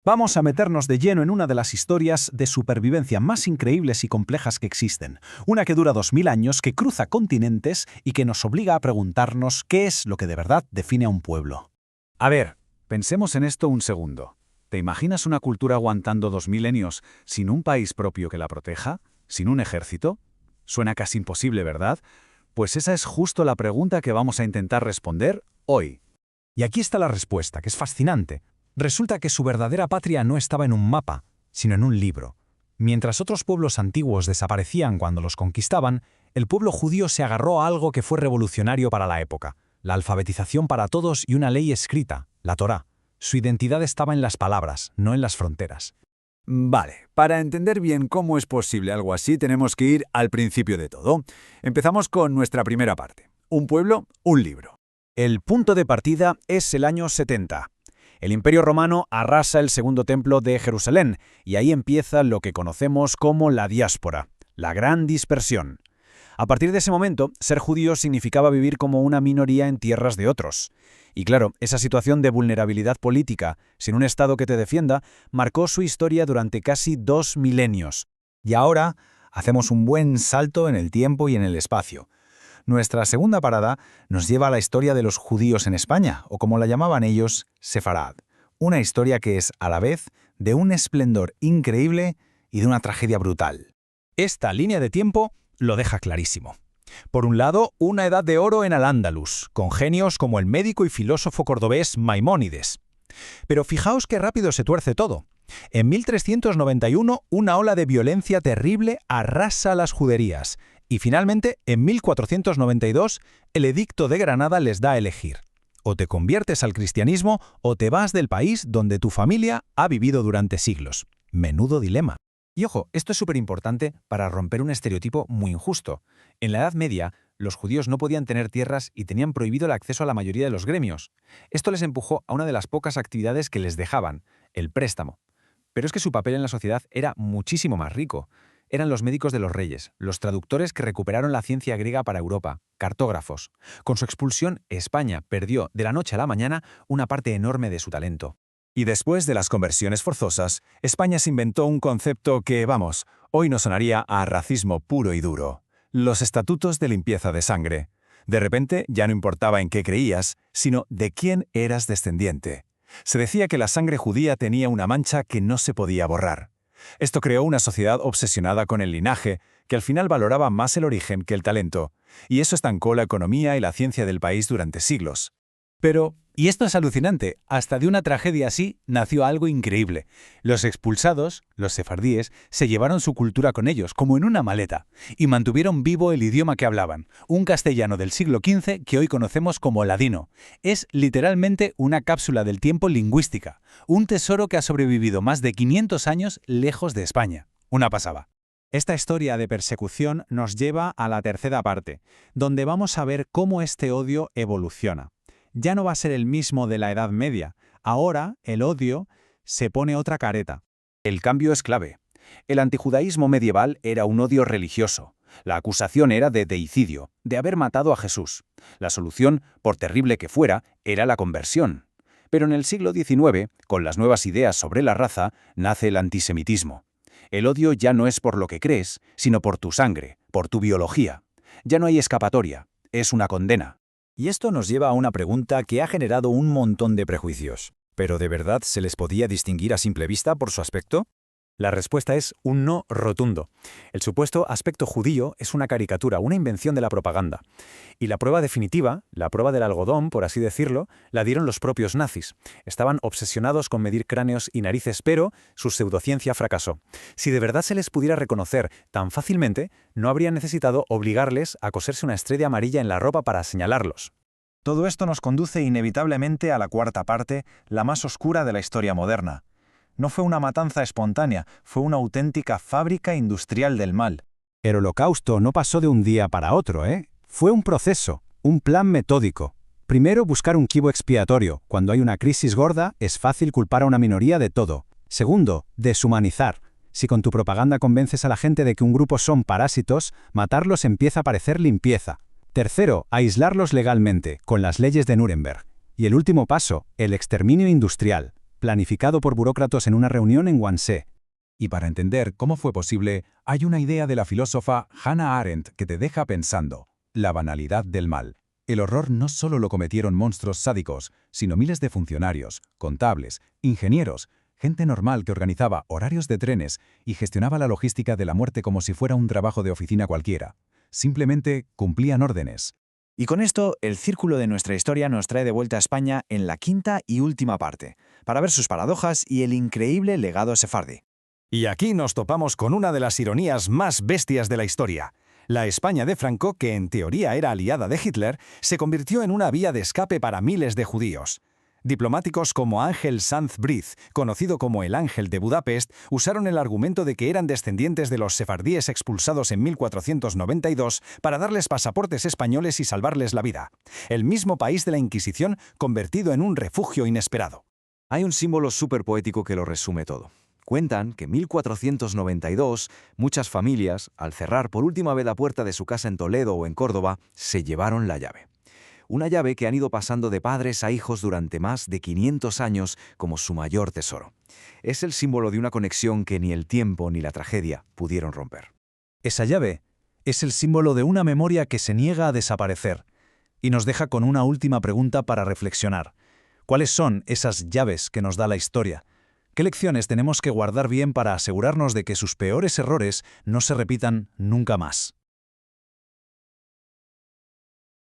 Vamos a meternos de lleno en una de las historias de supervivencia más increíbles y complejas que existen. Una que dura 2000 años, que cruza continentes y que nos obliga a preguntarnos qué es lo que de verdad define a un pueblo. A ver, pensemos en esto un segundo. ¿Te imaginas una cultura aguantando 2000 años sin un país propio que la proteja? ¿Sin un ejército? Suena casi imposible, ¿verdad? Pues esa es justo la pregunta que vamos a intentar responder hoy. Y aquí está la respuesta, que es fascinante. Resulta que su verdadera patria no estaba en un mapa, sino en un libro. Mientras otros pueblos antiguos desaparecían cuando los conquistaban, el pueblo judío se agarró a algo que fue revolucionario para la época: la alfabetización para todos y una ley escrita, la Torá. Su identidad estaba en las palabras, no en las fronteras. Vale, para entender bien cómo es posible algo así, tenemos que ir al principio de todo. Empezamos con nuestra primera parte. Un pueblo, un libro. El punto de partida es el año 70. El Imperio Romano arrasa el segundo templo de Jerusalén, y ahí empieza lo que conocemos como la diáspora, la gran dispersión. A partir de ese momento, ser judío significaba vivir como una minoría en tierras de otros. Y claro, esa situación de vulnerabilidad política, sin un Estado que te defienda, marcó su historia durante casi 2 milenios. Y ahora hacemos un buen salto en el tiempo y en el espacio. Nuestra segunda parada nos lleva a la historia de los judíos en España, o como la llamaban ellos, Sefarad. Una historia que es, a la vez, de un esplendor increíble y de una tragedia brutal. Esta línea de tiempo lo deja clarísimo. Por un lado, una edad de oro en Al-Ándalus, con genios como el médico y filósofo cordobés Maimónides. Pero fijaos qué rápido se tuerce todo. En 1391, una ola de violencia terrible arrasa las juderías. Y finalmente, en 1492, el Edicto de Granada les da a elegir: o te conviertes al cristianismo o te vas del país donde tu familia ha vivido durante siglos. Menudo dilema. Y ojo, esto es súper importante para romper un estereotipo muy injusto. En la Edad Media, los judíos no podían tener tierras y tenían prohibido el acceso a la mayoría de los gremios. Esto les empujó a una de las pocas actividades que les dejaban: el préstamo. Pero es que su papel en la sociedad era muchísimo más rico. Eran los médicos de los reyes, los traductores que recuperaron la ciencia griega para Europa, cartógrafos. Con su expulsión, España perdió de la noche a la mañana una parte enorme de su talento. Y después de las conversiones forzosas, España se inventó un concepto que, vamos, hoy nos sonaría a racismo puro y duro: los estatutos de limpieza de sangre. De repente ya no importaba en qué creías, sino de quién eras descendiente. Se decía que la sangre judía tenía una mancha que no se podía borrar. Esto creó una sociedad obsesionada con el linaje, que al final valoraba más el origen que el talento, y eso estancó la economía y la ciencia del país durante siglos. Pero, y esto es alucinante, hasta de una tragedia así nació algo increíble. Los expulsados, los sefardíes, se llevaron su cultura con ellos, como en una maleta, y mantuvieron vivo el idioma que hablaban, un castellano del siglo XV que hoy conocemos como ladino. Es literalmente una cápsula del tiempo lingüística, un tesoro que ha sobrevivido más de 500 años lejos de España. Una pasada. Esta historia de persecución nos lleva a la tercera parte, donde vamos a ver cómo este odio evoluciona. Ya no va a ser el mismo de la Edad Media. Ahora, el odio se pone otra careta. El cambio es clave. El antijudaísmo medieval era un odio religioso. La acusación era de deicidio, de haber matado a Jesús. La solución, por terrible que fuera, era la conversión. Pero en el siglo XIX, con las nuevas ideas sobre la raza, nace el antisemitismo. El odio ya no es por lo que crees, sino por tu sangre, por tu biología. Ya no hay escapatoria, es una condena. Y esto nos lleva a una pregunta que ha generado un montón de prejuicios. ¿Pero de verdad se les podía distinguir a simple vista por su aspecto? La respuesta es un no rotundo. El supuesto aspecto judío es una caricatura, una invención de la propaganda. Y la prueba definitiva, la prueba del algodón, por así decirlo, la dieron los propios nazis. Estaban obsesionados con medir cráneos y narices, pero su pseudociencia fracasó. Si de verdad se les pudiera reconocer tan fácilmente, no habrían necesitado obligarles a coserse una estrella amarilla en la ropa para señalarlos. Todo esto nos conduce inevitablemente a la cuarta parte, la más oscura de la historia moderna. No fue una matanza espontánea, fue una auténtica fábrica industrial del mal. El Holocausto no pasó de un día para otro, ¿eh? Fue un proceso, un plan metódico. Primero, buscar un chivo expiatorio. Cuando hay una crisis gorda, es fácil culpar a una minoría de todo. Segundo, deshumanizar. Si con tu propaganda convences a la gente de que un grupo son parásitos, matarlos empieza a parecer limpieza. Tercero, aislarlos legalmente, con las leyes de Nuremberg. Y el último paso, el exterminio industrial. planificado por burócratas en una reunión en Wannsee. Y para entender cómo fue posible, hay una idea de la filósofa Hannah Arendt que te deja pensando: la banalidad del mal. El horror no solo lo cometieron monstruos sádicos, sino miles de funcionarios, contables, ingenieros, gente normal que organizaba horarios de trenes y gestionaba la logística de la muerte como si fuera un trabajo de oficina cualquiera. Simplemente cumplían órdenes. Y con esto, el círculo de nuestra historia nos trae de vuelta a España en la quinta y última parte, para ver sus paradojas y el increíble legado sefardí. Y aquí nos topamos con una de las ironías más bestias de la historia. La España de Franco, que en teoría era aliada de Hitler, se convirtió en una vía de escape para miles de judíos. Diplomáticos como Ángel Sanz Briz, conocido como el Ángel de Budapest, usaron el argumento de que eran descendientes de los sefardíes expulsados en 1492 para darles pasaportes españoles y salvarles la vida. El mismo país de la Inquisición convertido en un refugio inesperado. Hay un símbolo súper poético que lo resume todo. Cuentan que en 1492 muchas familias, al cerrar por última vez la puerta de su casa en Toledo o en Córdoba, se llevaron la llave. Una llave que han ido pasando de padres a hijos durante más de 500 años como su mayor tesoro. Es el símbolo de una conexión que ni el tiempo ni la tragedia pudieron romper. Esa llave es el símbolo de una memoria que se niega a desaparecer y nos deja con una última pregunta para reflexionar. ¿Cuáles son esas llaves que nos da la historia? ¿Qué lecciones tenemos que guardar bien para asegurarnos de que sus peores errores no se repitan nunca más?